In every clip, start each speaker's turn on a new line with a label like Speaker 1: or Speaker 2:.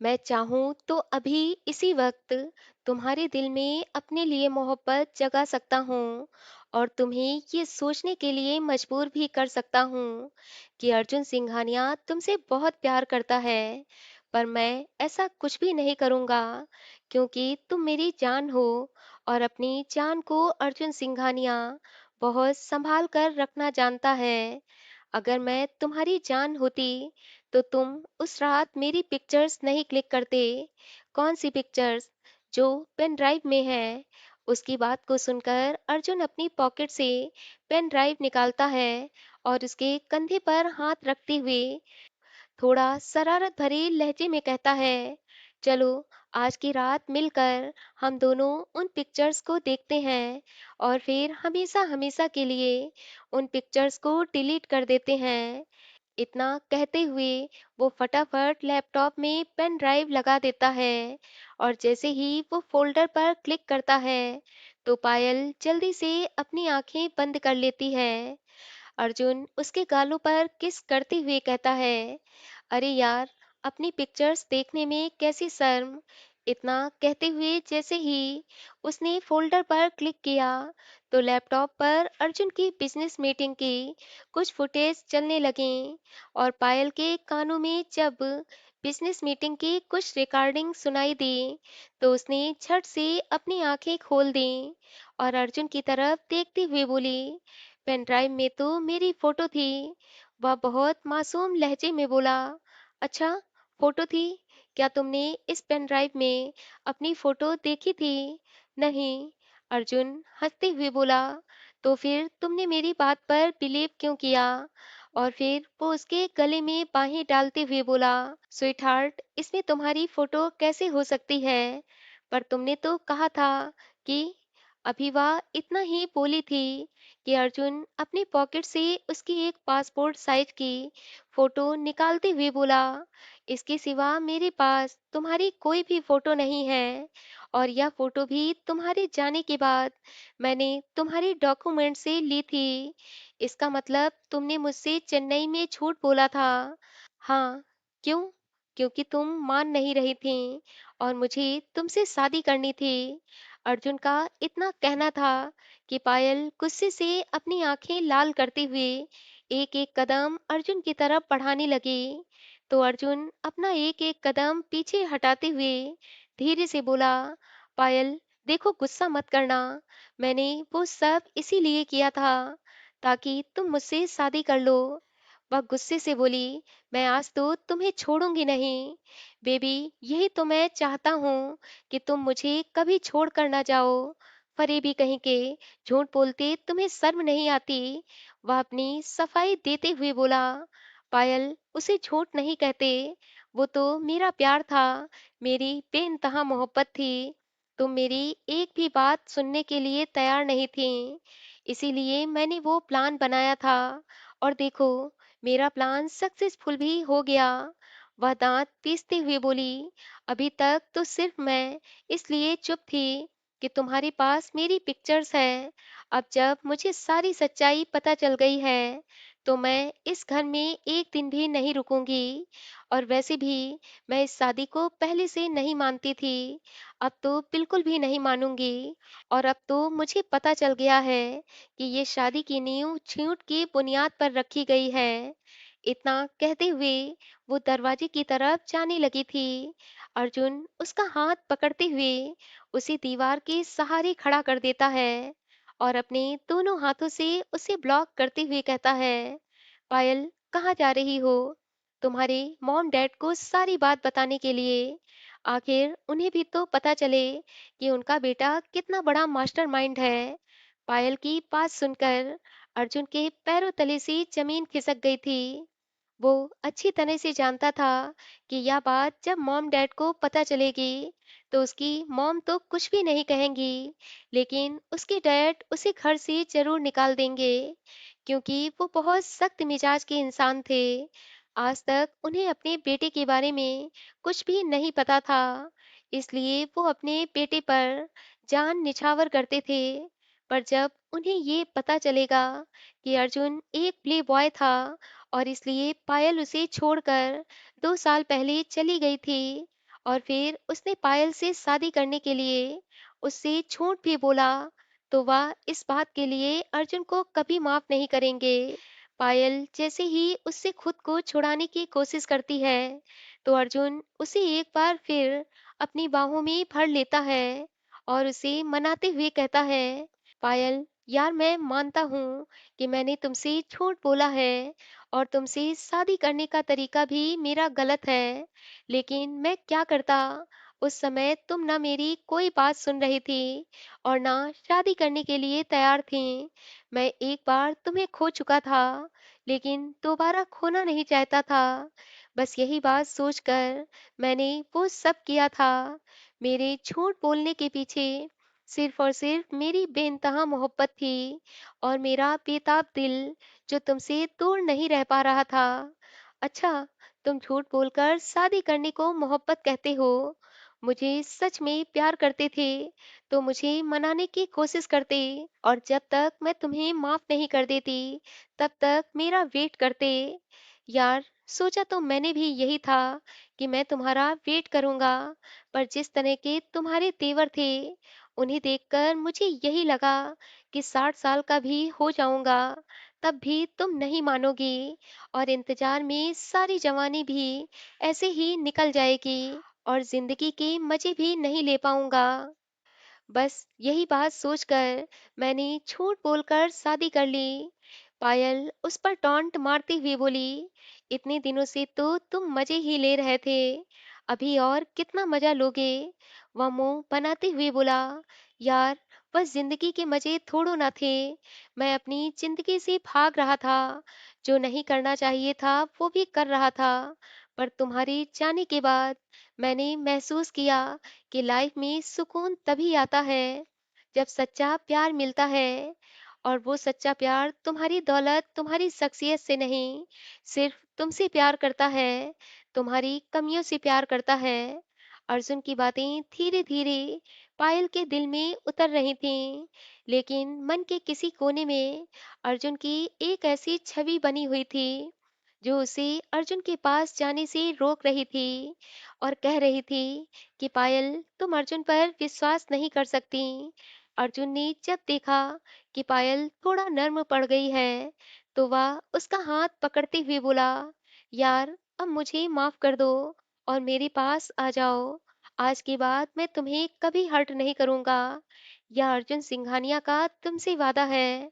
Speaker 1: मैं चाहूँ तो अभी इसी वक्त तुम्हारे दिल में अपने लिए मोहब्बत जगा सकता हूँ और तुम्हें ये सोचने के लिए मजबूर भी कर सकता हूँ कि अर्जुन सिंघानिया तुमसे बहुत प्यार करता है। पर मैं ऐसा कुछ भी नहीं करूँगा क्योंकि तुम मेरी जान हो और अपनी जान को अर्जुन सिंघानिया बहुत संभाल कर रखना जानता है। अगर मैं तुम्हारी जान होती तो तुम उस रात मेरी पिक्चर्स नहीं क्लिक करते। कौन सी पिक्चर्स? जो पेन ड्राइव में है। उसकी बात को सुनकर अर्जुन अपनी पॉकेट से पेन ड्राइव निकालता है और उसके कंधे पर हाथ रखते हुए थोड़ा शरारत भरे लहजे में कहता है, चलो आज की रात मिलकर हम दोनों उन पिक्चर्स को देखते हैं और फिर हमेशा हमेशा के लिए उन पिक्चर्स को डिलीट कर देते हैं। इतना कहते हुए वो फटाफट लैपटॉप में पेन ड्राइव लगा देता है और जैसे ही वो फोल्डर पर क्लिक करता है तो पायल जल्दी से अपनी आंखें बंद कर लेती है। अर्जुन उसके गालों पर किस करते हुए कहता है, अरे यार, अपनी पिक्चर्स देखने में कैसी शर्म। इतना कहते हुए जैसे ही उसने फोल्डर पर क्लिक किया तो लैपटॉप पर अर्जुन की बिजनेस मीटिंग की कुछ फुटेज चलने लगी और पायल के कानों में जब बिजनेस मीटिंग की कुछ रिकॉर्डिंग सुनाई दी तो उसने झट से अपनी आंखें खोल दी और अर्जुन की तरफ देखते हुए बोली, पेन ड्राइव में तो मेरी फोटो थी। वह बहुत मासूम लहजे में बोला, अच्छा, फोटो थी? क्या तुमने इस पेन ड्राइव में अपनी फोटो देखी थी? नहीं। अर्जुन हंसते हुए बोला, तो फिर तुमने मेरी बात पर बिलीव क्यों किया? और फिर वो उसके गले में बाहें डालते हुए बोला, स्वीट हार्ट, इसमें तुम्हारी फोटो कैसे हो सकती है? पर तुमने तो कहा था कि अभी वह इतना ही बोली थी कि अर्जुन अपनी पॉकेट से उसकी एक पासपोर्ट साइज की फोटो निकालते हुए बोला, इसके सिवा मेरे पास तुम्हारी कोई भी फोटो नहीं है और यह फोटो भी तुम्हारे जाने के बाद मैंने तुम्हारी डॉक्यूमेंट से ली थी। इसका मतलब तुमने मुझसे चेन्नई में झूठ बोला था। हाँ। क्यों? क्योंकि तुम मान नहीं रही थी और मुझे तुमसे शादी करनी थी। अर्जुन का इतना कहना था कि पायल गुस्से से अपनी आंखें लाल करते हुए एक एक कदम अर्जुन की तरफ बढ़ाने लगी तो अर्जुन अपना एक एक कदम पीछे हटाते हुए धीरे से बोला, पायल, देखो, गुस्सा मत करना। मैंने वो सब इसीलिए किया था ताकि तुम मुझसे शादी कर लो। वह गुस्से से बोली, मैं आज तो तुम्हें छोड़ूंगी नहीं। बेबी, यही तो मैं चाहता हूँ कि तुम मुझे कभी छोड़ कर ना जाओ। फरेबी कहीं के, झूठ बोलते तुम्हें शर्म नहीं आती? वह अपनी सफाई देते हुए बोला, पायल, उसे झूठ नहीं कहते। वो तो मेरा प्यार था, मेरी बेइंतहा मोहब्बत थी। तुम मेरी एक भी बात सुनने के लिए तैयार नहीं थी, इसीलिए मैंने वो प्लान बनाया था और देखो, मेरा प्लान सक्सेसफुल भी हो गया। वह दांत पीसते हुए बोली, अभी तक तो सिर्फ मैं इसलिए चुप थी कि तुम्हारे पास मेरी पिक्चर्स है। अब जब मुझे सारी सच्चाई पता चल गई है तो मैं इस घर में एक दिन भी नहीं रुकूंगी। और वैसे भी मैं इस शादी को पहले से नहीं मानती थी, अब तो बिल्कुल भी नहीं मानूंगी। और अब तो मुझे पता चल गया है कि ये शादी की नींव झूठ की बुनियाद पर रखी गई है। इतना कहते हुए वो दरवाजे की तरफ जाने लगी थी। अर्जुन उसका हाथ पकड़ते हुए उसे दीवार के सहारे खड़ा कर देता है और अपने दोनों हाथों से उसे ब्लॉक करते हुए कहता है, पायल, कहाँ जा रही हो? तुम्हारे मॉम डैड को सारी बात बताने के लिए। आखिर उन्हें भी तो पता चले कि उनका बेटा कितना बड़ा मास्टरमाइंड है। पायल की बात सुनकर अर्जुन के पैरों तले से जमीन खिसक गई थी। वो अच्छी तरह से जानता था कि यह बात जब मॉम डैड को पता चलेगी तो उसकी मॉम तो कुछ भी नहीं कहेंगी, लेकिन उसके डैड उसे घर से जरूर निकाल देंगे क्योंकि वो बहुत सख्त मिजाज के इंसान थे। आज तक उन्हें अपने बेटे के बारे में कुछ भी नहीं पता था, इसलिए वो अपने बेटे पर जान निछावर करते थे। पर जब उन्हें ये पता चलेगा कि अर्जुन एक प्ले बॉय था और इसलिए पायल उसे छोड़कर 2 साल पहले चली गई थी और फिर उसने पायल से शादी करने के लिए उससे झूठ भी बोला, तो वह इस बात के लिए अर्जुन को कभी माफ नहीं करेंगे। पायल जैसे ही उससे खुद को छुड़ाने की कोशिश करती है, तो अर्जुन उसे एक बार फिर अपनी बाहों में भर लेता है और उसे मनाते हुए कहता है, पायल यार, मैं मानता हूँ कि मैंने तुमसे झूठ बोला है और तुमसे शादी करने का तरीका भी मेरा गलत है, लेकिन मैं क्या करता। उस समय तुम ना मेरी कोई बात सुन रही थी और ना शादी करने के लिए तैयार थी। मैं एक बार तुम्हें खो चुका था, लेकिन दोबारा खोना नहीं चाहता था। बस यही बात सोचकर मैंने वो सब किया था। मेरे झूठ बोलने के पीछे सिर्फ और सिर्फ मेरी बेइंतहा मोहब्बत थी और मेरा बेताब दिल जो तुमसे दूर नहीं रह पा रहा था। अच्छा, तुम झूठ बोलकर शादी करने को मोहब्बत कहते हो। मुझे सच में प्यार करते थे तो मुझे मनाने की कोशिश करते, और जब तक मैं तुम्हें माफ नहीं कर देती तब तक मेरा वेट करते। यार, सोचा तो मैंने भी यही था कि मैं तुम्हारा वेट करूंगा, पर जिस तरह के तुम्हारे तेवर थे उन्हें देखकर मुझे यही लगा कि 60 साल का भी हो जाऊंगा तब भी तुम नहीं मानोगी, और इंतजार में सारी जवानी भी ऐसे ही निकल जाएगी और जिंदगी के मजे भी नहीं ले पाऊंगा। बस यही बात सोचकर मैंने झूठ बोलकर शादी कर ली। पायल उस पर टॉन्ट मारती हुई बोली, इतने दिनों से तो तुम मजे ही ले रहे थे, अभी और कितना मजा लोगे। वह मुंह बनाते हुए बोला, यार, बस जिंदगी के मजे थोड़ो ना थे। मैं अपनी जिंदगी से भाग रहा था, जो नहीं करना चाहिए था वो भी कर रहा था। पर तुम्हारे जाने के बाद मैंने महसूस किया कि लाइफ में सुकून तभी आता है जब सच्चा प्यार मिलता है, और वो सच्चा प्यार तुम्हारी दौलत, तुम्हारी शख्सियत से नहीं, सिर्फ तुमसे प्यार करता है, तुम्हारी कमियों से प्यार करता है। अर्जुन की बातें धीरे धीरे पायल के दिल में उतर रही थीं, लेकिन मन के किसी कोने में अर्जुन की एक ऐसी छवि बनी हुई थी जो उसे अर्जुन के पास जाने से रोक रही थी और कह रही थी कि पायल, तुम अर्जुन पर विश्वास नहीं कर सकती। अर्जुन ने जब देखा कि पायल थोड़ा नर्म पड़ गई है, तो वह उसका हाथ पकड़ते हुए बोला, यार, अब मुझे माफ कर दो और मेरे पास आ जाओ। आज के बाद मैं तुम्हें कभी हर्ट नहीं करूंगा। यह अर्जुन सिंघानिया का तुमसे वादा है।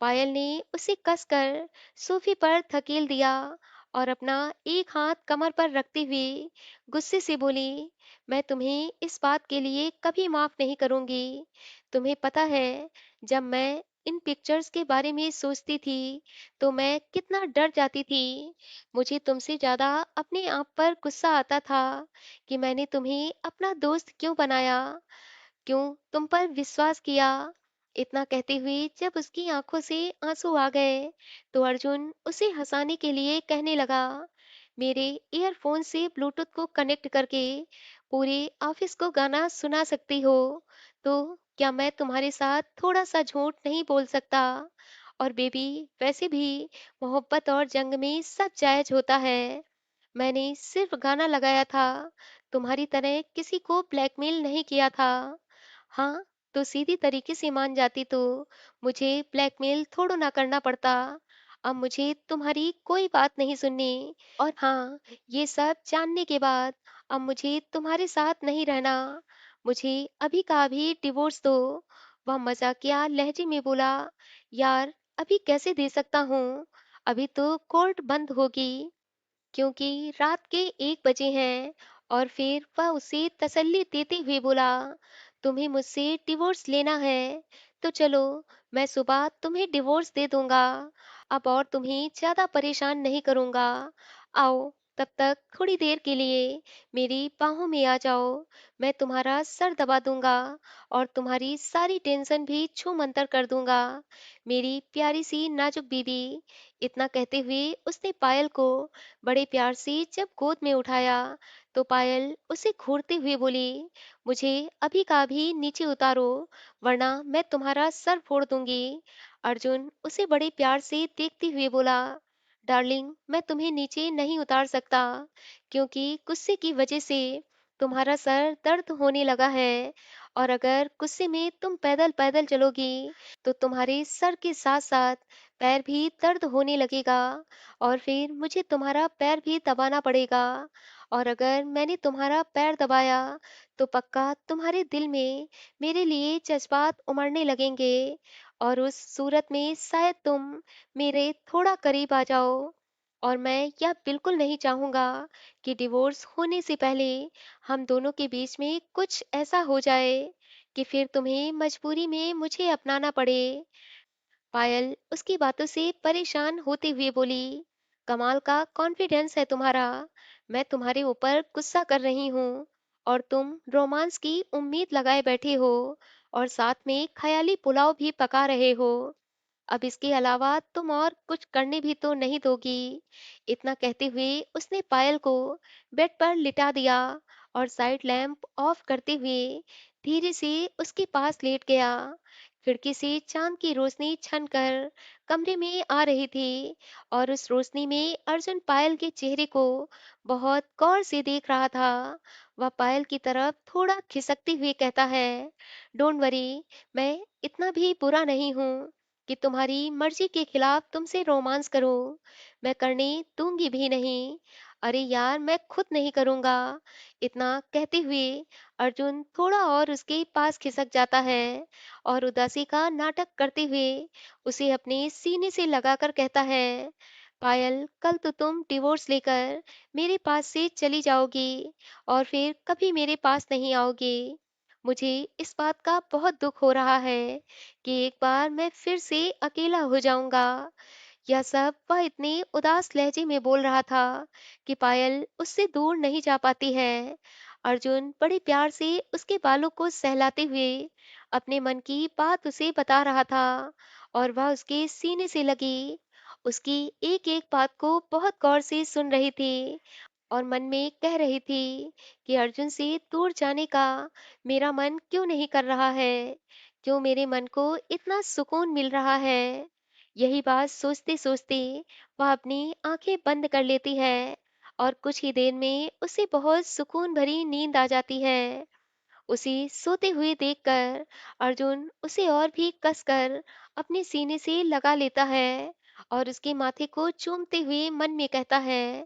Speaker 1: पायल ने उसे कसकर सोफे पर धकेल दिया और अपना एक हाथ कमर पर रखते हुए गुस्से से बोली, मैं तुम्हें इस बात के लिए कभी माफ नहीं करूंगी। तुम्हें पता है, जब मैं इन पिक्चर्स के बारे में सोचती थी तो मैं कितना डर जाती थी। मुझे तुमसे ज्यादा अपने आप पर गुस्सा आता था कि मैंने तुम्हें अपना दोस्त क्यों बनाया, क्यों तुम पर विश्वास किया। इतना कहते हुए जब उसकी आंखों से आंसू आ गए, तो अर्जुन उसे हंसाने के लिए कहने लगा, मेरे ईयरफोन से ब्लूटूथ को कनेक्ट करके पूरे ऑफिस को गाना सुना सकती हो, तो क्या मैं तुम्हारे साथ थोड़ा सा झूठ नहीं बोल सकता। और बेबी, वैसे भी मोहब्बत और जंग में सब जायज होता है। मैंने सिर्फ गाना लगाया था, तुम्हारी तरह किसी को ब्लैकमेल नहीं किया था। हाँ, तो सीधी तरीके से मान जाती तो मुझे ब्लैकमेल थोड़ो ना करना पड़ता। अब मुझे तुम्हारी कोई बात नहीं सुननी। और हाँ, ये सब जानने के बाद अब मुझे तुम्हारे साथ नहीं रहना। मुझे अभी का अभी डिवोर्स दो। वह मजाकिया लहजे में बोला, यार, अभी कैसे दे सकता हूँ, अभी तो कोर्ट बंद होगी, क्योंकि रात के 1 बजे हैं। और फिर वह उसे तसल्ली देते हुए बोला, तुम्हें मुझसे डिवोर्स लेना है तो चलो, मैं सुबह तुम्हें डिवोर्स दे दूंगा। अब और तुम्हें ज्यादा परेशान नहीं करूंगा। आओ, तब तक थोड़ी देर के लिए मेरी बाहों में आ जाओ। मैं तुम्हारा सर दबा दूंगा और तुम्हारी सारी टेंशन भी छू मंतर कर दूंगा, मेरी प्यारी सी नाजुक बीबी। इतना कहते हुए उसने पायल को बड़े प्यार से जब गोद में उठाया, तो पायल उसे घूरते हुए बोली, मुझे अभी का अभी नीचे उतारो, वरना मैं तुम्हारा सर फोड़ दूंगी। अर्जुन उसे बड़े प्यार से देखते हुए बोला, डार्लिंग, मैं तुम्हें नीचे नहीं उतार सकता, क्योंकि गुस्से की वजह से तुम्हारा सर दर्द होने लगा है और अगर गुस्से में तुम पैदल-पैदल चलोगी, तो तुम्हारे सर के साथ-साथ पैर भी दर्द होने लगेगा और फिर मुझे तुम्हारा पैर भी दबाना पड़ेगा और अगर मैंने तुम्हारा पैर दबाया, तो पक्का तुम्हारे दिल में मेरे लिए जज़्बात उमड़ने लगेंगे और उस सूरत में शायद तुम मेरे थोड़ा करीब आ जाओ और मैं यह बिल्कुल नहीं चाहूँगा कि डिवोर्स होने से पहले हम दोनों के बीच में कुछ ऐसा हो जाए कि फिर तुम्हें मजबूरी में मुझे अपनाना पड़े। पायल उसकी बातों से परेशान होते हुए बोली, कमाल का कॉन्फिडेंस है तुम्हारा। मैं तुम्हारे ऊपर गुस्सा कर रही हूँ और तुम रोमांस की उम्मीद लगाए बैठे हो और साथ में ख्याली पुलाव भी पका रहे हो। अब इसके अलावा तुम और कुछ करने भी तो नहीं दोगी। इतना कहते हुए उसने पायल को बेड पर लिटा दिया और साइड लैंप ऑफ करते हुए धीरे से उसके पास लेट गया। खिड़की से चांद की रोशनी छनकर कमरे में आ रही थी और उस रोशनी में अर्जुन पायल के चेहरे को बहुत गौर से देख रहा था। वह पायल की तरफ थोड़ा खिसकते हुए कहता है, डोंट वरी, मैं इतना भी बुरा नहीं हूँ कि तुम्हारी मर्जी के खिलाफ तुमसे रोमांस करूं। मैं करने दूंगी भी नहीं। अरे यार, मैं खुद नहीं करूंगा। इतना कहते हुए अर्जुन थोड़ा और उसके पास खिसक जाता है और उदासी का नाटक करते हुए उसे अपने सीने से लगाकर कहता है, पायल, कल तो तुम डिवोर्स लेकर मेरे पास से चली जाओगी और फिर कभी मेरे पास नहीं आओगी। मुझे इस बात का बहुत दुख हो रहा है कि एक बार मैं फिर से अकेला हो जाऊंगा। यह सब वह इतने उदास लहजे में बोल रहा था कि पायल उससे दूर नहीं जा पाती है। अर्जुन बड़े प्यार से उसके बालों को सहलाते हुए अपने मन की बात उसे बता रहा था और वह उसके सीने से लगी उसकी एक एक बात को बहुत गौर से सुन रही थी और मन में कह रही थी कि अर्जुन से दूर जाने का मेरा मन क्यों नहीं कर रहा है, क्यों मेरे मन को इतना सुकून मिल रहा है। यही बात सोचते सोचते वह अपनी आंखें बंद कर लेती है और कुछ ही देर में उसे बहुत सुकून भरी नींद आ जाती है। उसे सोते हुए देखकर अर्जुन उसे और भी कसकर अपने सीने से लगा लेता है और उसके माथे को चूमते हुए मन में कहता है,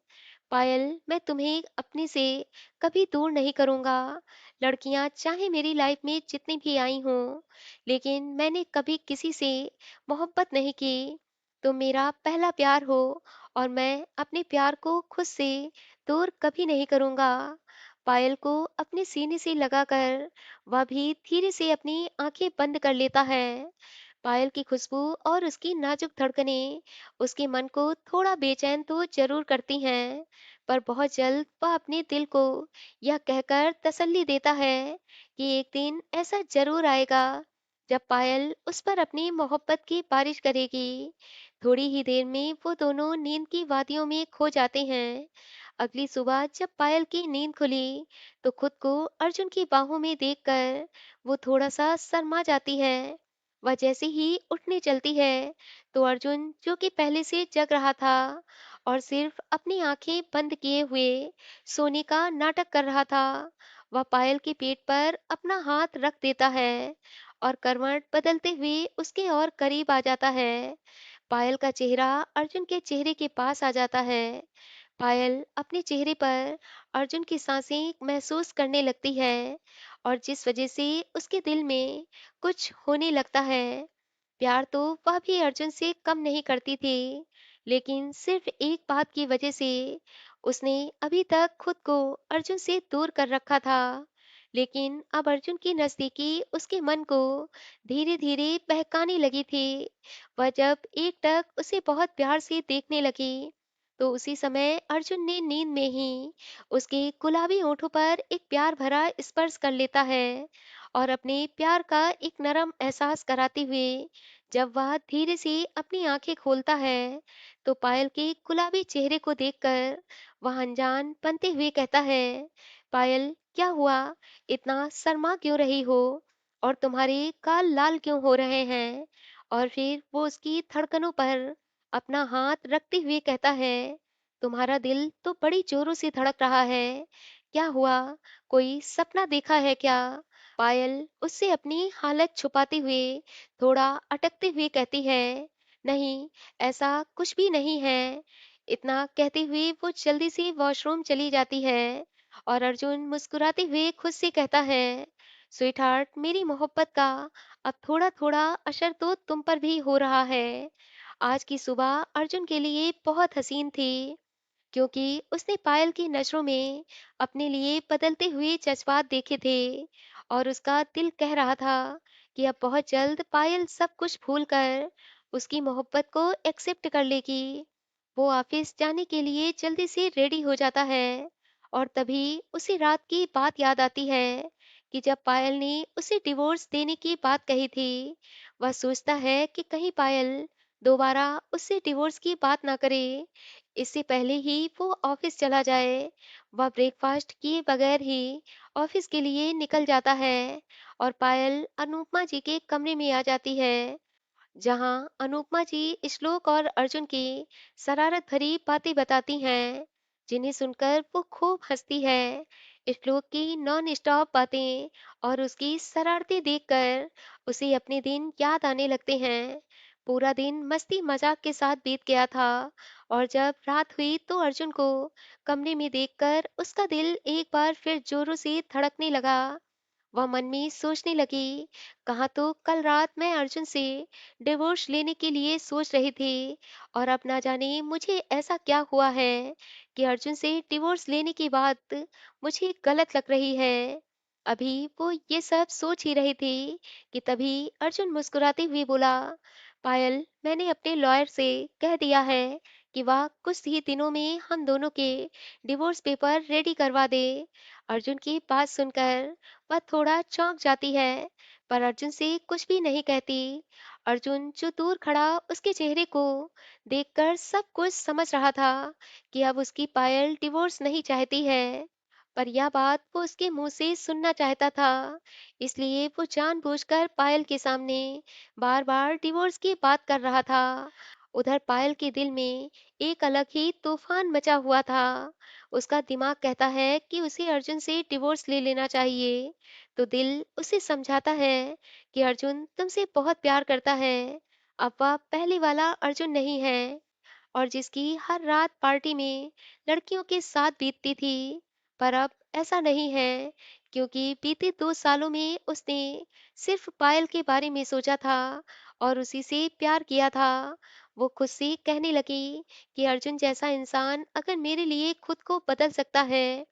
Speaker 1: पायल, मैं तुम्हें अपने से कभी दूर नहीं करूंगा। लड़कियां चाहे मेरी लाइफ में जितनी भी आई हों, लेकिन मैंने कभी किसी से मोहब्बत नहीं की। तुम मेरा पहला प्यार हो और मैं अपने प्यार को खुद से दूर कभी नहीं करूंगा। पायल को अपने सीने से लगाकर वह भी धीरे से अपनी आंखें बंद कर लेता है। पायल की खुशबू और उसकी नाजुक धड़कनें उसके मन को थोड़ा बेचैन तो जरूर करती हैं, पर बहुत जल्द वह अपने दिल को यह कहकर तसल्ली देता है कि एक दिन ऐसा जरूर आएगा जब पायल उस पर अपनी मोहब्बत की बारिश करेगी। थोड़ी ही देर में वो दोनों नींद की वादियों में खो जाते हैं। अगली सुबह जब पायल की नींद खुली, तो खुद को अर्जुन की बाहों में देखकर वो थोड़ा सा शर्मा जाती है। वह जैसे ही उठने चलती है, तो अर्जुन, जो कि पहले से जग रहा था और सिर्फ अपनी आंखें बंद किए हुए सोने का नाटक कर रहा था, वह पायल के पेट पर अपना हाथ रख देता है और करवट बदलते हुए उसके और करीब आ जाता है। पायल का चेहरा अर्जुन के चेहरे के पास आ जाता है। पायल अपने चेहरे पर अर्जुन की सांसें महसूस करने लगती है और जिस वजह से उसके दिल में कुछ होने लगता है। प्यार तो वह भी अर्जुन से कम नहीं करती थी, लेकिन सिर्फ एक बात की वजह से उसने अभी तक खुद को अर्जुन से दूर कर रखा था। लेकिन अब अर्जुन की नजदीकी उसके मन को धीरे धीरे बहकाने लगी थी। वह जब एकटक उसे बहुत प्यार से देखने लगी, तो उसी समय अर्जुन ने नींद में ही उसके गुलाबी होठों पर एक प्यार भरा स्पर्श कर लेता है और अपने प्यार का एक नरम एहसास कराते हुए जब वह धीरे से अपनी आंखें खोलता है, तो पायल के गुलाबी चेहरे को देखकर वह अनजान बनते हुए कहता है, पायल, क्या हुआ? इतना शर्मा क्यों रही हो और तुम्हारे गाल लाल क्यों हो रहे हैं? और फिर वो उसकी धड़कनों पर अपना हाथ रखते हुए कहता है, तुम्हारा दिल तो बड़ी जोरों से धड़क रहा है। क्या हुआ? कोई सपना देखा है क्या? पायल उससे अपनी हालत छुपाते हुए थोड़ा अटकते हुए कहती है, नहीं, ऐसा कुछ भी नहीं है। इतना कहते हुए वो जल्दी से वॉशरूम चली जाती है और अर्जुन मुस्कुराते हुए खुद से कहता है, स्वीट हार्ट, मेरी मोहब्बत का अब थोड़ा थोड़ा असर तो तुम पर भी हो रहा है। आज की सुबह अर्जुन के लिए बहुत हसीन थी, क्योंकि उसने पायल की नजरों में अपने लिए बदलते हुए जज्बात देखे थे और उसका दिल कह रहा था कि अब बहुत जल्द पायल सब कुछ भूलकर उसकी मोहब्बत को एक्सेप्ट कर लेगी। वो ऑफिस जाने के लिए जल्दी से रेडी हो जाता है और तभी उसी रात की बात याद आती है कि जब पायल ने उसे डिवोर्स देने की बात कही थी। वह सोचता है कि कहीं पायल दोबारा उससे डिवोर्स की बात ना करे, इससे पहले ही वो ऑफिस चला जाए। वह ब्रेकफास्ट किए बगैर ही ऑफिस के लिए निकल जाता है और पायल अनुपमा जी के कमरे में आ जाती है, जहां अनुपमा जी श्लोक और अर्जुन की शरारत भरी बातें बताती हैं, जिन्हें सुनकर वो खूब हंसती है। श्लोक की नॉन स्टॉप बातें और उसकी शरारतें देखकर उसे अपने दिन याद आने लगते हैं। पूरा दिन मस्ती मजाक के साथ बीत गया था और जब रात हुई तो अर्जुन को कमरे में देखकर उसका दिल एक बार फिर जोरों से धड़कने लगा। वह मन में सोचने लगी, कहा तो कल रात मैं अर्जुन से डिवोर्स लेने के लिए सोच रही थी और अब ना जाने मुझे ऐसा क्या हुआ है कि अर्जुन से डिवोर्स लेने की बात मुझे गलत लग रही है। अभी वो ये सब सोच ही रही थी कि तभी अर्जुन मुस्कुराते हुए बोला, पायल, मैंने अपने लॉयर से कह दिया है कि वह कुछ ही दिनों में हम दोनों के डिवोर्स पेपर रेडी करवा दे। अर्जुन की बात सुनकर वह थोड़ा चौंक जाती है, पर अर्जुन से कुछ भी नहीं कहती। अर्जुन जो दूर खड़ा उसके चेहरे को देखकर सब कुछ समझ रहा था कि अब उसकी पायल डिवोर्स नहीं चाहती है, पर यह बात वो उसके मुंह से सुनना चाहता था। इसलिए वो जानबूझकर पायल के सामने बार बार डिवोर्स की बात कर रहा था। उधर पायल के दिल में एक अलग ही तूफान मचा हुआ था। उसका दिमाग कहता है कि उसे अर्जुन से डिवोर्स ले लेना चाहिए, तो दिल उसे समझाता है कि अर्जुन तुमसे बहुत प्यार करता है। अब वह पहले वाला अर्जुन नहीं है और जिसकी हर रात पार्टी में लड़कियों के साथ बीतती थी। पर अब ऐसा नहीं है, क्योंकि बीते 2 सालों में उसने सिर्फ पायल के बारे में सोचा था और उसी से प्यार किया था। वो खुद से कहने लगी कि अर्जुन जैसा इंसान अगर मेरे लिए खुद को बदल सकता है,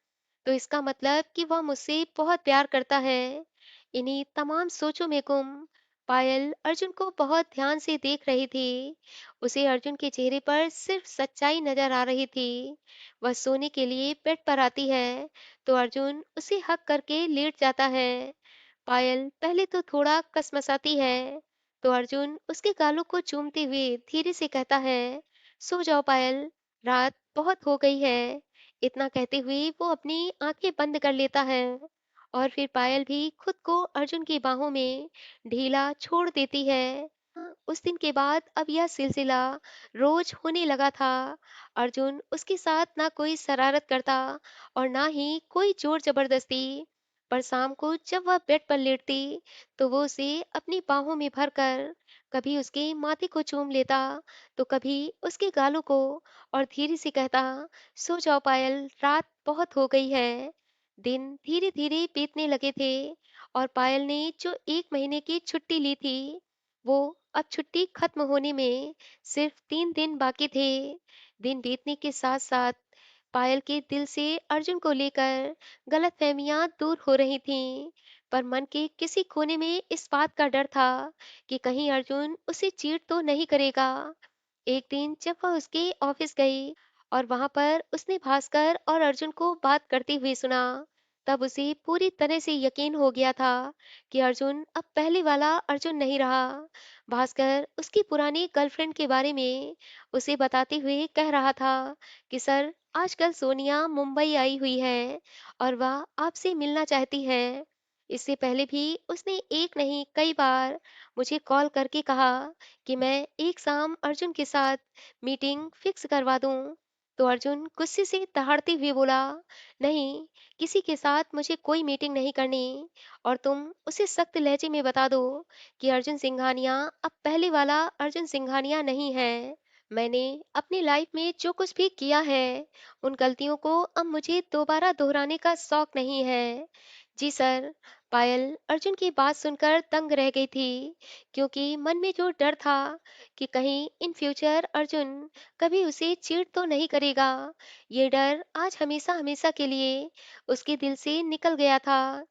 Speaker 1: तो इसका मतलब कि वह मुझसे बहुत प्यार करता है। इन्हीं तमाम सोचों में गुम पायल अर्जुन को बहुत ध्यान से देख रही थी। उसे अर्जुन के चेहरे पर सिर्फ सच्चाई नजर आ रही थी। वह सोने के लिए बेड पर आती है तो अर्जुन उसे हक करके लेट जाता है। पायल पहले तो थोड़ा कसमसाती है, तो अर्जुन उसके गालों को चूमते हुए धीरे से कहता है, सो जाओ पायल, रात बहुत हो गई है। इतना कहते हुए वो अपनी आंखें बंद कर लेता है और फिर पायल भी खुद को अर्जुन की बाहों में ढीला छोड़ देती है। उस दिन के बाद अब यह सिलसिला रोज होने लगा था। अर्जुन उसके साथ ना कोई शरारत करता और ना ही कोई जोर जबरदस्ती, पर शाम को जब वह बेड पर लेटती तो वो उसे अपनी बाहों में भरकर कभी उसके माथे को चूम लेता, तो कभी उसके गालों को, और धीरे से कहता, सो जाओ पायल, रात बहुत हो गई है। दिन धीरे धीरे बीतने लगे थे और पायल ने जो 1 महीने की छुट्टी ली थी, वो अब छुट्टी खत्म होने में सिर्फ 3 दिन बाकी थे। दिन बीतने के साथ साथ पायल के दिल से अर्जुन को लेकर गलतफहमियां दूर हो रही थीं, पर मन के किसी कोने में इस बात का डर था कि कहीं अर्जुन उसे चीट तो नहीं करेगा। एक दिन जब वह उसके ऑफिस गई और वहां पर उसने भास्कर और अर्जुन को बात करते हुए सुना, तब उसे पूरी तरह से यकीन हो गया था कि अर्जुन अब पहले वाला अर्जुन नहीं रहा। भास्कर उसकी पुरानी गर्लफ्रेंड के बारे में उसे बताते हुए कह रहा था कि सर, आजकल सोनिया मुंबई आई हुई है और वह आपसे मिलना चाहती है। इससे पहले भी उसने एक नहीं कई बार मुझे कॉल करके कहा कि मैं एक शाम अर्जुन के साथ मीटिंग फिक्स करवा दूं। तो अर्जुन गुस्से से दहाड़ते हुए बोला, नहीं, किसी के साथ मुझे कोई मीटिंग नहीं करनी। और तुम उसे सख्त लहजे में बता दो कि अर्जुन सिंघानिया अब पहले वाला अर्जुन सिंघानिया नहीं है। मैंने अपनी लाइफ में जो कुछ भी किया है, उन गलतियों को अब मुझे दोबारा दोहराने का शौक नहीं है। जी सर। पायल अर्जुन की बात सुनकर दंग रह गई थी, क्योंकि मन में जो डर था कि कहीं इन फ्यूचर अर्जुन कभी उसे चीट तो नहीं करेगा, ये डर आज हमेशा हमेशा के लिए उसके दिल से निकल गया था।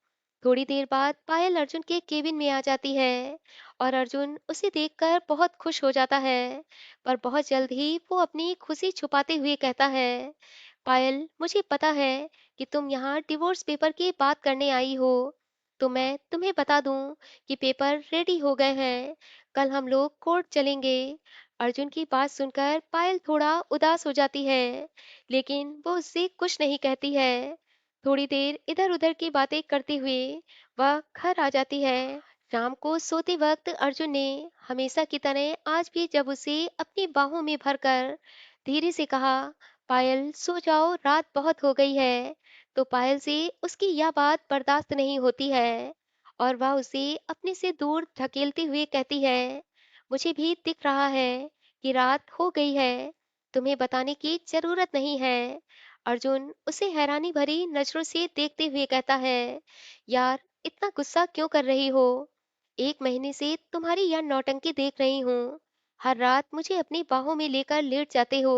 Speaker 1: थोड़ी देर बाद पायल अर्जुन के केबिन में आ जाती है और अर्जुन उसे देखकर बहुत खुश हो जाता है, पर बहुत जल्द ही वो अपनी खुशी छुपाते हुए कहता है, पायल, मुझे पता है कि तुम यहाँ डिवोर्स पेपर की बात करने आई हो, तो मैं तुम्हें बता दूं कि पेपर रेडी हो गए हैं, कल हम लोग कोर्ट चलेंगे। अर्जुन की बात सुनकर पायल थोड़ा उदास हो जाती है, लेकिन वो उससे कुछ नहीं कहती है। थोड़ी देर इधर उधर की बातें करते हुए वह घर आ जाती है। शाम को सोते वक्त अर्जुन ने हमेशा की तरह आज भी जब उसे अपनी बाहों में भरकर धीरे से कहा, पायल सो जाओ, रात बहुत हो गई है, तो पायल से उसकी यह बात बर्दाश्त नहीं होती है और वह उसे अपने से दूर धकेलते हुए कहती है, मुझे भी दिख रहा है कि रात हो गई है, तुम्हें बताने की जरूरत नहीं है। अर्जुन उसे हैरानी भरी नजरों से देखते हुए कहता है, यार, इतना गुस्सा क्यों कर रही हो? एक महीने से तुम्हारी यह नौटंकी देख रही हूँ। हर रात मुझे अपनी बाहों में लेकर लेट जाते हो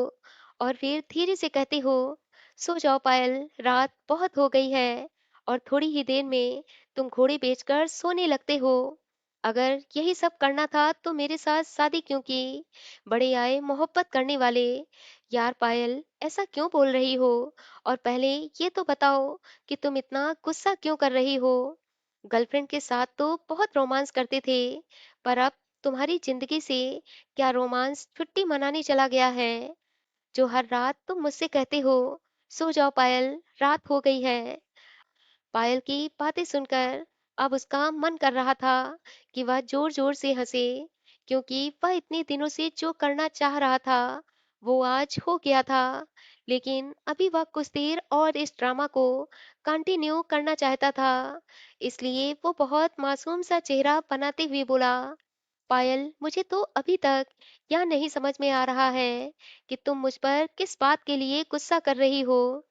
Speaker 1: और फिर धीरे से कहते हो, सो जाओ पायल, रात बहुत हो गई है। और थोड़ी ही देर में तुम घोड़े बेचकर सोने लगते हो। अगर यही सब करना था तो मेरे साथ शादी क्यों की? बड़े आए मोहब्बत करने वाले। यार पायल, ऐसा क्यों बोल रही हो? और पहले ये तो बताओ कि तुम इतना गुस्सा क्यों कर रही हो? गर्लफ्रेंड के साथ तो बहुत रोमांस करते थे, पर अब तुम्हारी जिंदगी से क्या रोमांस छुट्टी मनाने चला गया है? जो हर रात तुम मुझसे कहते हो, सो जाओ पायल, रात हो गई है। पायल की बातें सुनकर अब उसका मन कर रहा था कि वह जोर जोर से हंसे, क्योंकि वह इतने दिनों से जो करना चाह रहा था वो आज हो गया था। लेकिन अभी वह कुछ देर और इस ड्रामा को कंटिन्यू करना चाहता था, इसलिए वो बहुत मासूम सा चेहरा बनाते हुए बोला, पायल, मुझे तो अभी तक यह नहीं समझ में आ रहा है कि तुम मुझ पर किस बात के लिए गुस्सा कर रही हो।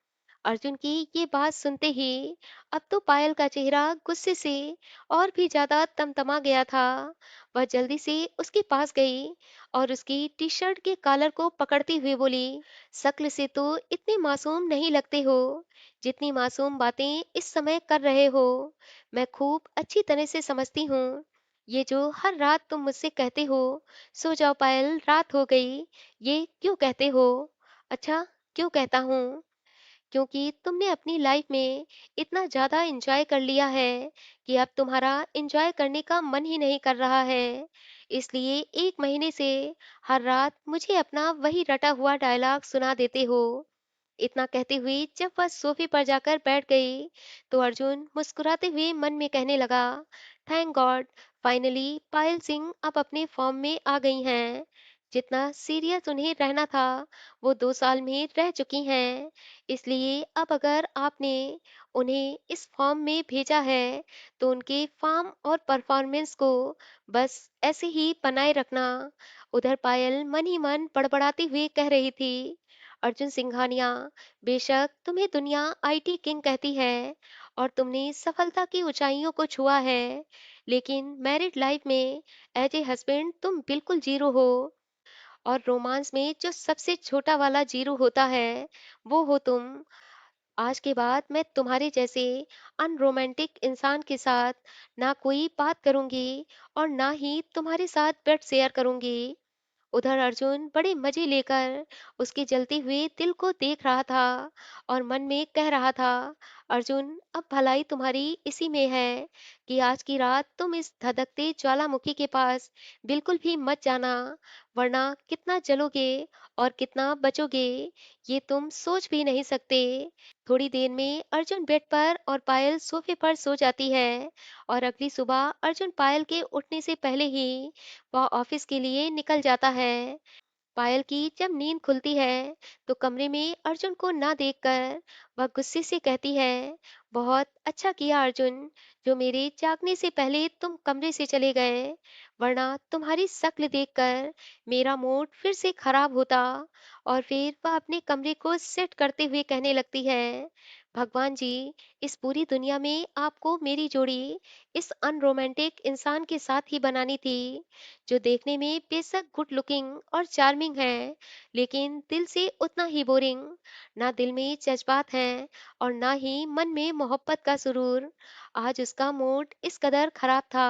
Speaker 1: अर्जुन की ये बात सुनते ही अब तो पायल का चेहरा गुस्से से और भी ज्यादा तमतमा गया था। वह जल्दी से उसके पास गई और उसकी टी शर्ट के कॉलर को पकड़ते हुए बोली, शक्ल से तो इतने मासूम नहीं लगते हो जितनी मासूम बातें इस समय कर रहे हो। मैं खूब अच्छी तरह से समझती हूँ, ये जो हर रात तुम मुझसे कहते हो, सो जाओ पायल, रात हो गई, ये क्यों कहते हो? अच्छा, क्यों कहता हूँ? क्योंकि तुमने अपनी लाइफ में इतना ज़्यादा एंजॉय कर लिया है कि अब तुम्हारा एंजॉय करने का मन ही नहीं कर रहा है। इसलिए एक महीने से हर रात मुझे अपना वही रटा हुआ डायलॉग सुना देते हो। इतना कहते हुए जब वह सोफे पर जाकर बैठ गई, तो अर्जुन मुस्कुराते हुए मन में कहने लगा, थैंक गॉड, फाइनली पायल सिंह अब अपने फॉर्म में आ गई हैं। जितना सीरियस उन्हें रहना था वो 2 साल में रह चुकी हैं। इसलिए अब अगर आपने उन्हें इस फॉर्म में भेजा है तो उनके फॉर्म और परफॉर्मेंस को बस ऐसे ही बनाए रखना। उधर पायल मन ही मन बड़बड़ाते हुए कह रही थी, अर्जुन सिंघानिया, बेशक तुम्हें दुनिया आईटी किंग कहती है और तुमने सफलता की ऊंचाइयों को छुआ है, लेकिन मैरिड लाइफ में एज ए हस्बैंड तुम बिल्कुल जीरो हो। और रोमांस में जो सबसे छोटा वाला जीरो होता है वो हो तुम। आज के बाद मैं तुम्हारे जैसे अनरोमांटिक इंसान के साथ ना कोई बात करूंगी और ना ही तुम्हारे साथ बेड शेयर करूंगी। उधर अर्जुन बड़े मजे लेकर उसके जलते हुए दिल को देख रहा था और मन में कह रहा था, अर्जुन, अब भलाई तुम्हारी इसी में है कि आज की रात तुम इस धधकते ज्वालामुखी के पास बिल्कुल भी मत जाना, वरना कितना जलोगे और कितना बचोगे ये तुम सोच भी नहीं सकते। थोड़ी देर में अर्जुन बेड पर और पायल सोफे पर सो जाती है और अगली सुबह अर्जुन पायल के उठने से पहले ही वह ऑफिस के लिए निकल जाता है। पायल की जब नींद खुलती है तो कमरे में अर्जुन को ना देखकर वह गुस्से से कहती है, बहुत अच्छा किया अर्जुन, जो मेरे जागने से पहले तुम कमरे से चले गए, वरना तुम्हारी शक्ल देखकर मेरा मूड फिर से खराब होता। और फिर वह अपने कमरे को सेट करते हुए कहने लगती है, भगवान जी, इस पूरी दुनिया में आपको मेरी जोड़ी इस अनरोमांटिक इंसान के साथ ही बनानी थी, जो देखने में बेशक गुड लुकिंग और चार्मिंग है, लेकिन दिल से उतना ही बोरिंग। ना दिल में जज्बात हैं और ना ही मन में मोहब्बत का सुरूर। आज उसका मूड इस कदर खराब था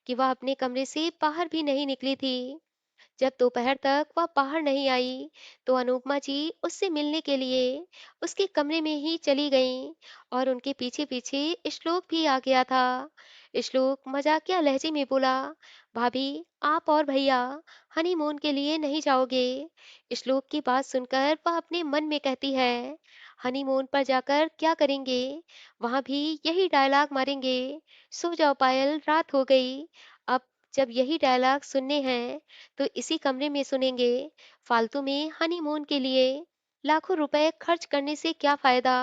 Speaker 1: कि वह अपने कमरे से बाहर भी नहीं निकली थी। जब दोपहर तक वह बाहर नहीं आई, तो अनुपमा जी उससे मिलने के लिए उसके कमरे में ही चली गईं और उनके पीछे पीछे श्लोक भी आ गया था। श्लोक मजाकिया लहजे में बोला, भाभी, आप और भैया हनीमून के लिए नहीं जाओगे? श्लोक की बात सुनकर वह अपने मन में कहती है, हनीमून पर जाकर क्या करेंगे, वहां भी यही डायलॉग मारेंगे, सो जाओ पायल, रात हो गई। अब जब यही डायलॉग सुनने हैं तो इसी कमरे में सुनेंगे। फालतू में हनीमून के लिए लाखों रुपए खर्च करने से क्या फायदा।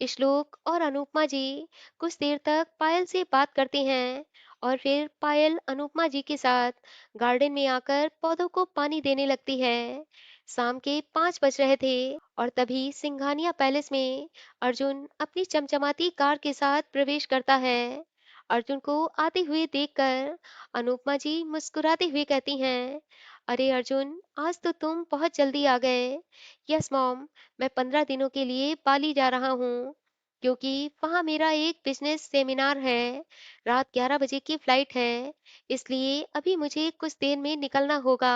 Speaker 1: श्लोक और अनुपमा जी कुछ देर तक पायल से बात करते हैं और फिर पायल अनुपमा जी के साथ गार्डन में आकर पौधों को पानी देने लगती है। शाम के 5 बज रहे थे और तभी सिंघानिया पैलेस में अर्जुन अपनी चमचमाती कार के साथ प्रवेश करता है। अर्जुन को आते हुए देखकर अनुपमा जी मुस्कुराते हुए कहती हैं, अरे अर्जुन, आज तो तुम बहुत जल्दी आ गए। यस मॉम, मैं 15 दिनों के लिए बाली जा रहा हूँ, क्योंकि वहाँ मेरा एक बिजनेस सेमिनार है। रात 11 बजे की फ्लाइट है, इसलिए अभी मुझे कुछ देर में निकलना होगा।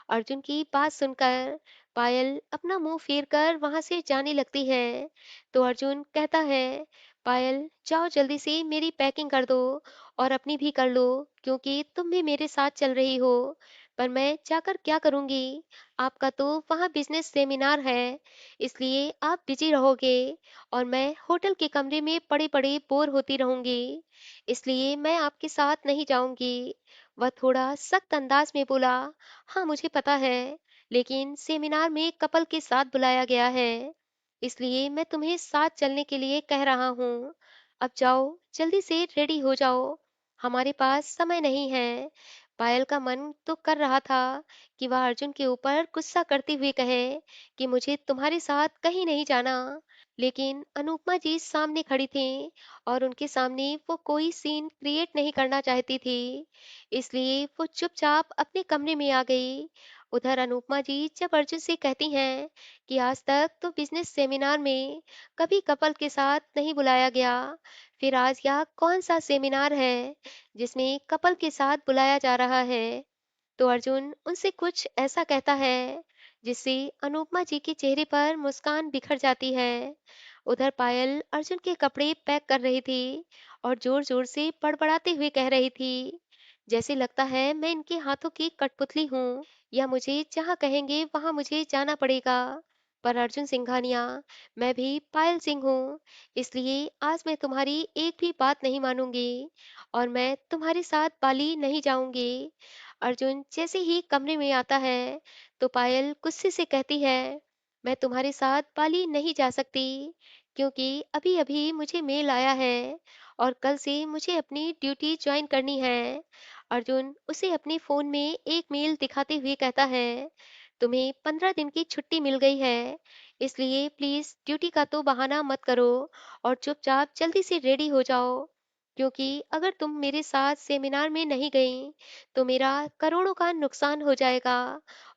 Speaker 1: अर्जुन की बात सुनकर पायल अपना मुंह फेर कर वहां से जाने लगती है। तो अर्जुन कहता है, पायल, जाओ जल्दी से मेरी पैकिंग कर दो और अपनी भी कर लो, क्योंकि तुम भी मेरे साथ चल रही हो। पर मैं जाकर क्या करूंगी? आपका तो वहाँ बिजनेस सेमिनार है, इसलिए आप बिजी रहोगे और मैं होटल के कमरे में पड़े पड़े बोर होती रहूंगी, इसलिए मैं आपके साथ नहीं जाऊंगी। वह थोड़ा सख्त अंदाज में बोला, हाँ मुझे पता है, लेकिन सेमिनार में कपल के साथ बुलाया गया है, इसलिए मैं तुम्हें साथ चलने के लिए कह रहा हूँ। अब जाओ, जल्दी से रेडी हो जाओ, हमारे पास समय नहीं है। पायल का मन तो कर रहा था कि वह अर्जुन के ऊपर गुस्सा करते हुए कहे कि मुझे तुम्हारे साथ कहीं नहीं जाना, लेकिन अनुपमा जी सामने खड़ी थी और उनके सामने वो कोई सीन क्रिएट नहीं करना चाहती थी, इसलिए वो चुपचाप अपने कमरे में आ गई। उधर अनुपमा जी जब अर्जुन से कहती हैं कि आज तक तो बिजनेस सेमिनार में कभी कपल के साथ नहीं बुलाया गया, फिर आज यह कौन सा सेमिनार है जिसमें कपल के साथ बुलाया जा रहा है। तो अर्जुन उनसे कुछ ऐसा कहता है जिससे अनुपमा जी के चेहरे पर मुस्कान बिखर जाती है। उधर पायल अर्जुन के कपड़े पैक कर रही थी और जोर जोर से बड़बड़ाते हुए कह रही थी, जैसे लगता है मैं इनके हाथों की कठपुतली हूँ, या मुझे जहाँ कहेंगे वहां मुझे जाना पड़ेगा। पर अर्जुन सिंघानिया, मैं भी पायल सिंह हूँ, इसलिए आज मैं तुम्हारी एक भी बात नहीं मानूंगी और मैं तुम्हारे साथ बाली नहीं जाऊंगी। अर्जुन जैसे ही कमरे में आता है तो पायल गुस्से से कहती है, मैं तुम्हारे साथ बाली नहीं जा सकती, क्योंकि अभी अभी मुझे मेल आया है और कल से मुझे अपनी ड्यूटी ज्वाइन करनी है। अर्जुन उसे अपने फोन में एक मेल दिखाते हुए कहता है, तुम्हें 15 दिन की छुट्टी मिल गई है, इसलिए प्लीज ड्यूटी का तो बहाना मत करो और चुपचाप जल्दी से रेडी हो जाओ, क्योंकि अगर तुम मेरे साथ सेमिनार में नहीं गई तो मेरा करोड़ों का नुकसान हो जाएगा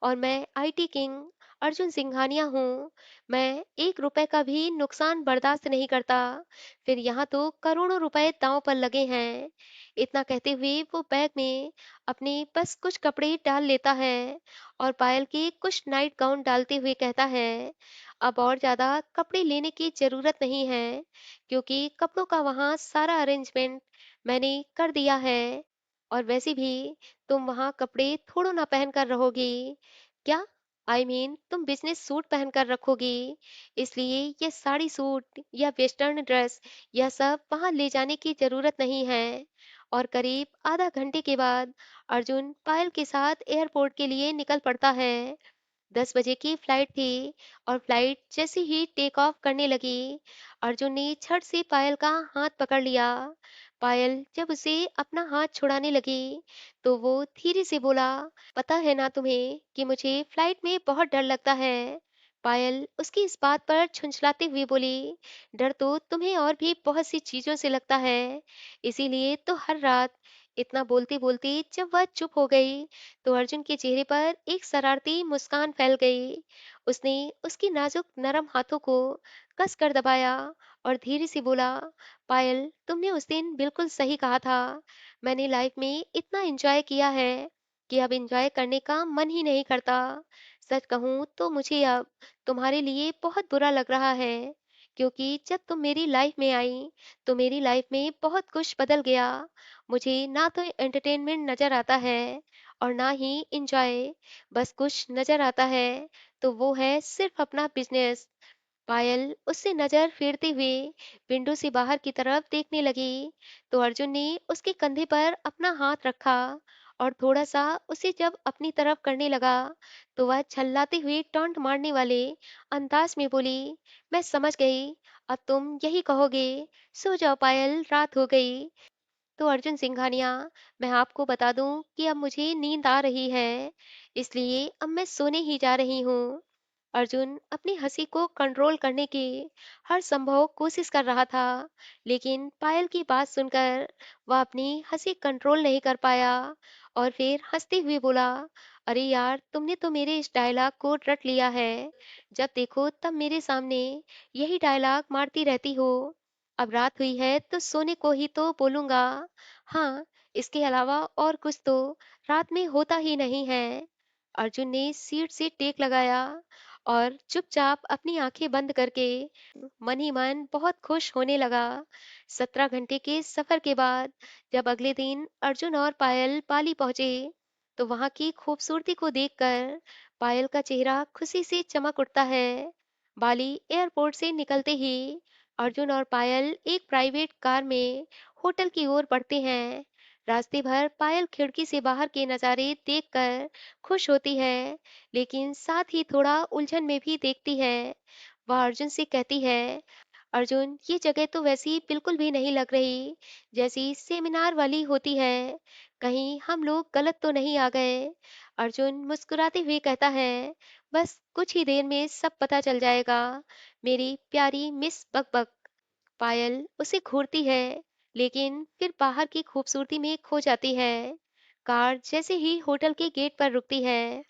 Speaker 1: और मैं आईटी किंग अर्जुन सिंघानिया हूँ। मैं 1 रुपए का भी नुकसान बर्दाश्त नहीं करता, फिर यहाँ तो करोड़ों रुपए दांव पर लगे हैं। इतना कहते हुए वो बैग में अपने बस कुछ कपड़े डाल लेता है और पायल के कुछ नाइट गाउन डालते हुए कहता है, अब और ज्यादा कपड़े लेने की जरूरत नहीं है, क्योंकि कपड़ों का वहाँ सारा अरेंजमेंट मैंने कर दिया है, और वैसे भी तुम वहाँ कपड़े थोड़ो ना पहन कर रहोगी। क्या, तुम बिजनेस सूट पहन कर रखोगी, इसलिए ये साड़ी सूट या वेस्टर्न ड्रेस यह सब वहाँ ले जाने की जरूरत नहीं है। और करीब आधा घंटे के बाद अर्जुन पायल के साथ एयरपोर्ट के लिए निकल पड़ता है। 10 बजे की फ्लाइट थी और फ्लाइट जैसे ही टेक ऑफ करने लगी, अर्जुन ने झट से पायल का हाथ पकड़ लिया। पायल जब उसे अपना हाथ छुड़ाने लगी, तो वो धीरे से बोला, "पता है ना तुम्हें कि मुझे फ्लाइट में बहुत डर लगता है?" पायल उसकी इस बात पर झुंझलाते हुए बोली, "डर तो तुम्हें और भी बहुत सी चीजों से लगता है, इसीलिए तो हर रात।" इतना बोलते बोलते जब वह चुप हो गई, तो अर्जुन के चेहरे पर एक शरारती मुस्कान फैल गई। उसने उसकी नाजुक नरम हाथों को कस कर दबाया और धीरे से बोला, "पायल, तुमने उस दिन बिल्कुल सही कहा था। मैंने लाइफ में इतना एंजॉय किया है कि अब एंजॉय करने का मन ही नहीं करता। सच कहूँ तो मुझे अब तुम्हारे लिए बहुत बुरा लग रहा है, क्योंकि जब तुम मेरी लाइफ में आई, तो मेरी लाइफ में बहुत कुछ बदल गया। मुझे ना तो एंटरटेनमेंट नजर आता है और ना ही इंजॉय, बस कुछ नजर आता है तो वो है सिर्फ अपना बिजनेस।" पायल उससे नजर फेरते हुए विंडो से बाहर की तरफ देखने लगी, तो अर्जुन ने उसके कंधे पर अपना हाथ रखा और थोड़ा सा उसे जब अपनी तरफ करने लगा, तो वह छल्लाते हुए टॉन्ट मारने वाले अंदाज में बोली, "मैं समझ गई, अब तुम यही कहोगे, सो जाओ पायल, रात हो गई।" तो अर्जुन सिंघानिया, मैं आपको बता दूं कि अब मुझे नींद आ रही है, इसलिए अब मैं सोने ही जा रही हूँ। अर्जुन अपनी हंसी को कंट्रोल करने की हर संभव कोशिश कर रहा था, लेकिन पायल की बात सुनकर वह अपनी हंसी कंट्रोल नहीं कर पाया और फिर हंसते हुए बोला, "अरे यार, तुमने तो मेरे इस डायलॉग को रट लिया है। जब देखो तब मेरे सामने यही डायलॉग मारती रहती हो। अब रात हुई है तो सोने को ही तो बोलूंगा। हाँ, इसके अलावा और कुछ तो रात में होता ही नहीं है।" अर्जुन ने सीट से टेक लगाया और चुपचाप अपनी आंखें बंद करके मन ही मन बहुत खुश होने लगा। 17 घंटे के सफर के बाद जब अगले दिन अर्जुन और पायल पाली पहुंचे, तो वहां की खूबसूरती को देखकर पायल का चेहरा खुशी से चमक उठता है। बाली एयरपोर्ट से निकलते ही अर्जुन और पायल एक प्राइवेट कार में होटल की ओर बढ़ते हैं। रास्ते भर पायल खिड़की से बाहर के नज़ारे देखकर खुश होती है, लेकिन साथ ही थोड़ा उलझन में भी देखती है। वह अर्जुन से कहती है, "अर्जुन, ये जगह तो वैसी बिल्कुल भी नहीं लग रही, जैसी सेमिनार वाली होती है। कहीं हम लोग गलत तो नहीं आ गए?" अर्जुन मुस्कुराते हुए कहता है, "बस कुछ ही देर में सब पता चल जाएगा, मेरी प्यारी मिस बकबक।" पायल उसे घूरती है, लेकिन फिर बाहर की खूबसूरती में खो जाती है। कार जैसे ही होटल के गेट पर रुकती है,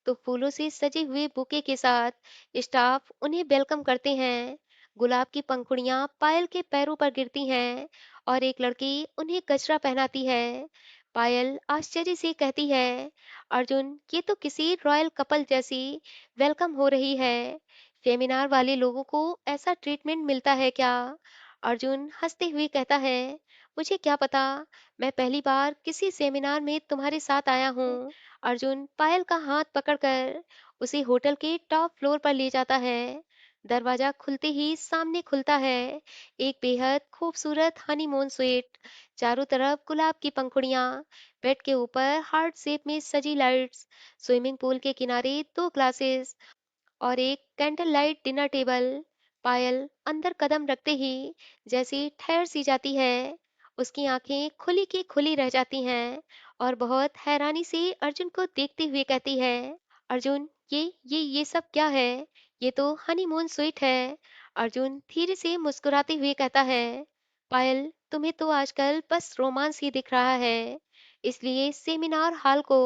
Speaker 1: तो फूलों से सजे हुए बुके के साथ स्टाफ उन्हें वेलकम करते हैं। गुलाब की पंखुड़ियां पायल के पैरों पर गिरती हैं और एक लड़की उन्हें गजरा पहनाती है। पायल आश्चर्य से कहती है, "अर्जुन, ये तो किसी रॉयल कपल जैसी वेलकम हो रही है। सेमिनार वाले लोगों को ऐसा ट्रीटमेंट मिलता है क्या?" अर्जुन हंसते हुए कहता है, "मुझे क्या पता, मैं पहली बार किसी सेमिनार में तुम्हारे साथ आया हूँ।" अर्जुन पायल का हाथ पकड़कर उसे होटल के टॉप फ्लोर पर ले जाता है। दरवाजा खुलते ही सामने खुलता है एक बेहद खूबसूरत हनीमून स्वीट। चारों तरफ गुलाब की पंखुड़ियां, बेड के ऊपर हार्ट शेप में सजी लाइट्स, स्विमिंग पूल के किनारे दो ग्लासेस और एक कैंडल लाइट डिनर टेबल। पायल अंदर कदम रखते ही जैसे ठहर सी जाती है, उसकी आंखें खुली की खुली रह जाती हैं और बहुत हैरानी से अर्जुन को देखते हुए कहती है, "अर्जुन, ये सब क्या है? ये तो हनीमून स्वीट है।" अर्जुन धीरे से मुस्कुराते हुए कहता है, "पायल, तुम्हें तो आजकल बस रोमांस ही दिख रहा है, इसलिए सेमिनार हॉल को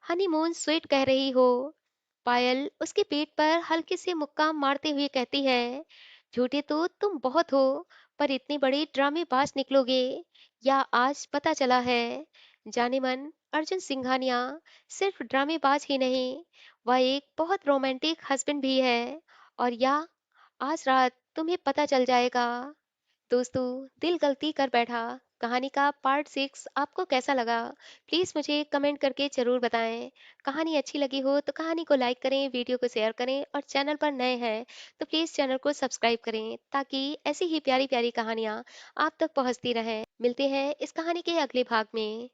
Speaker 1: हनीमून स्वीट कह रही हो।" पायल उसके पेट पर हल्के से मुक्का मारते हुए कहती है, "झूठे तो तुम बहुत हो, पर इतने बड़े ड्रामेबाज निकलोगे या आज पता चला है।" जाने मन अर्जुन सिंघानिया सिर्फ ड्रामेबाज ही नहीं, वह एक बहुत रोमांटिक हस्बैंड भी है, और या आज रात तुम्हें पता चल जाएगा। दोस्तों, दिल गलती कर बैठा कहानी का पार्ट 6 आपको कैसा लगा? प्लीज़ मुझे कमेंट करके ज़रूर बताएं। कहानी अच्छी लगी हो तो कहानी को लाइक करें, वीडियो को शेयर करें और चैनल पर नए हैं तो प्लीज़ चैनल को सब्सक्राइब करें, ताकि ऐसी ही प्यारी प्यारी कहानियाँ आप तक पहुँचती रहें। मिलते हैं इस कहानी के अगले भाग में।